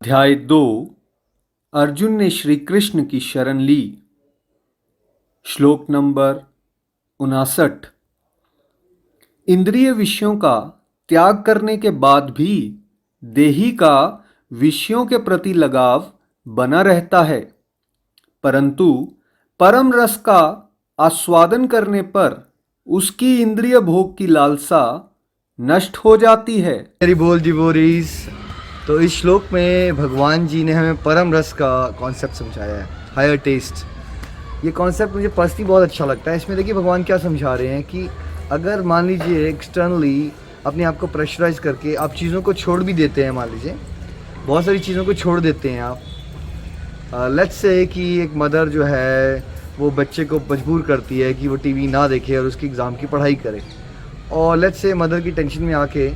अध्याय 2। अर्जुन ने श्री कृष्ण की शरण ली। श्लोक नंबर 59। इंद्रिय विषयों का त्याग करने के बाद भी देही का विषयों के प्रति लगाव बना रहता है, परंतु परम रस का आस्वादन करने पर उसकी इंद्रिय भोग की लालसा नष्ट हो जाती है। हरि बोल डिवोरीज। तो इस श्लोक में भगवान जी ने हमें परम रस का कॉन्सेप्ट समझाया है, हायर टेस्ट। ये कॉन्सेप्ट मुझे पर्सनली बहुत अच्छा लगता है। इसमें देखिए भगवान क्या समझा रहे हैं कि अगर मान लीजिए एक्सटर्नली अपने आप को प्रेशराइज करके आप चीज़ों को छोड़ भी देते हैं, मान लीजिए बहुत सारी चीज़ों को छोड़ देते हैं आप। लेट्स से कि एक मदर जो है वो बच्चे को मजबूर करती है कि वो टीवी ना देखे और उसकी एग्ज़ाम की पढ़ाई करे, और लेट्स से मदर की टेंशन में आके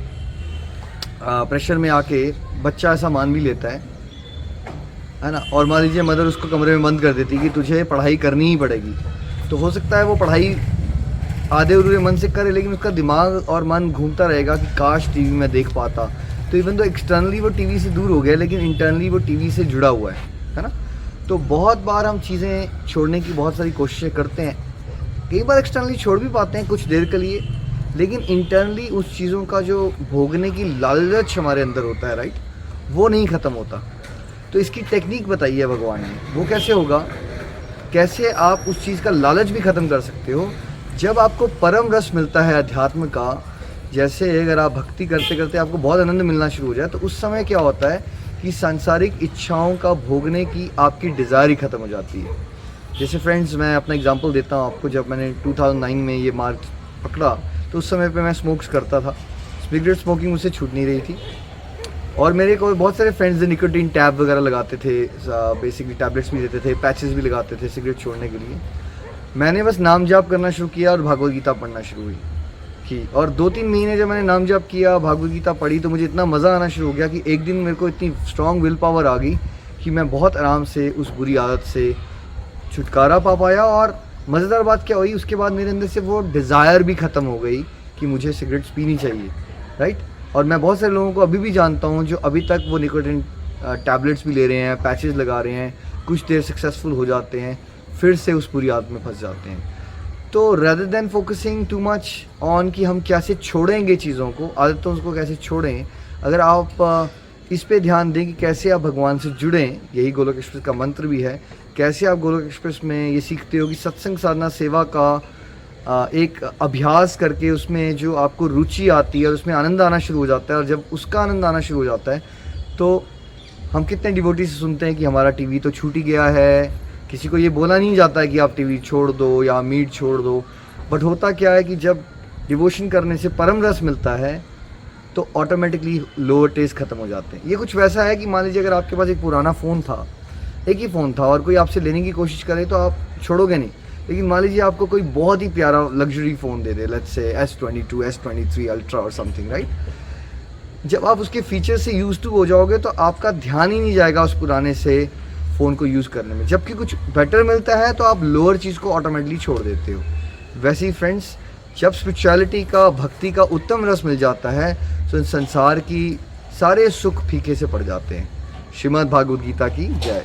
प्रेशर में आके बच्चा ऐसा मान भी लेता है ना, और मान लीजिए मदर उसको कमरे में बंद कर देती है कि तुझे पढ़ाई करनी ही पड़ेगी। तो हो सकता है वो पढ़ाई आधे अधूरे मन से करे, लेकिन उसका दिमाग और मन घूमता रहेगा कि काश टीवी में देख पाता। तो इवन तो एक्सटर्नली वो टीवी से दूर हो गया, लेकिन इंटरनली वो टीवी से जुड़ा हुआ है ना। तो बहुत बार हम चीज़ें छोड़ने की बहुत सारी कोशिशें करते हैं, कई बार एक्सटर्नली छोड़ भी पाते हैं कुछ देर के लिए, लेकिन इंटरनली उस चीज़ों का जो भोगने की लालच हमारे अंदर होता है, राइट, वो नहीं ख़त्म होता। तो इसकी टेक्निक बताई है भगवान ने, वो कैसे होगा, कैसे आप उस चीज़ का लालच भी ख़त्म कर सकते हो। जब आपको परम रस मिलता है अध्यात्म का, जैसे अगर आप भक्ति करते करते आपको बहुत आनंद मिलना शुरू हो जाए, तो उस समय क्या होता है कि सांसारिक इच्छाओं का भोगने की आपकी डिज़ायर ही ख़त्म हो जाती है। जैसे फ्रेंड्स, मैं अपना एग्जांपल देता हूँ आपको। जब मैंने 2009 में ये मार्ग पकड़ा, तो उस समय पे मैं स्मोक्स करता था। सिगरेट स्मोकिंग मुझसे छूट नहीं रही थी, और मेरे को बहुत सारे फ्रेंड्स निकोटीन टैब वगैरह लगाते थे, बेसिकली टैबलेट्स भी देते थे, पैचेस भी लगाते थे सिगरेट छोड़ने के लिए। मैंने बस नाम जाप करना शुरू किया और भागवत गीता पढ़ना शुरू हुई की, और 2-3 महीने जब मैंने नाम जाप किया, भागवत गीता पढ़ी, तो मुझे इतना मज़ा आना शुरू हो गया कि एक दिन मेरे को इतनी स्ट्रॉन्ग विल पावर आ गई कि मैं बहुत आराम से उस बुरी आदत से छुटकारा पा पाया। और मज़ेदार बात क्या हुई, उसके बाद मेरे अंदर से वो डिज़ायर भी ख़त्म हो गई कि मुझे सिगरेट्स पीनी चाहिए, राइट। और मैं बहुत सारे लोगों को अभी भी जानता हूँ जो अभी तक वो निकोटीन टैबलेट्स भी ले रहे हैं, पैचेस लगा रहे हैं, कुछ देर सक्सेसफुल हो जाते हैं, फिर से उस पूरी आदत में फंस जाते हैं। तो rather than focusing too much on कि हम कैसे छोड़ेंगे चीज़ों को, आदतों को कैसे छोड़ें, अगर आप इस पे ध्यान दें कि कैसे आप भगवान से जुड़ें, यही गोलोक एक्सप्रेस का मंत्र भी है। कैसे आप गोलोक एक्सप्रेस में ये सीखते हो कि सत्संग साधना सेवा का एक अभ्यास करके उसमें जो आपको रुचि आती है और उसमें आनंद आना शुरू हो जाता है, और जब उसका आनंद आना शुरू हो जाता है तो हम कितने डिवोटी से सुनते हैं कि हमारा टीवी तो छूट ही गया है। किसी को ये बोला नहीं जाता है कि आप टीवी छोड़ दो या मीट छोड़ दो, बट होता क्या है कि जब डिवोशन करने से परम रस मिलता है तो ऑटोमेटिकली लोअर टेस्ट खत्म हो जाते हैं। ये कुछ वैसा है कि मान लीजिए अगर आपके पास एक पुराना फ़ोन था, एक ही फ़ोन था, और कोई आपसे लेने की कोशिश करे तो आप छोड़ोगे नहीं। लेकिन मान लीजिए आपको कोई बहुत ही प्यारा luxury phone they they, let's say S22, S23 ultra और समथिंग, राइट। जब आप उसके फीचर से यूज टू हो जाओगे तो आपका ध्यान ही नहीं जाएगा उस पुराने से फ़ोन को यूज़ करने में। जबकि कुछ बेटर मिलता है तो आप लोअर चीज़ को ऑटोमेटिकली छोड़ देते हो। वैसे ही फ्रेंड्स, जब स्पिरिचुअलिटी का, भक्ति का उत्तम रस मिल जाता है तो संसार की सारे सुख फीके से पड़ जाते हैं। श्रीमद् भागवत गीता की जय।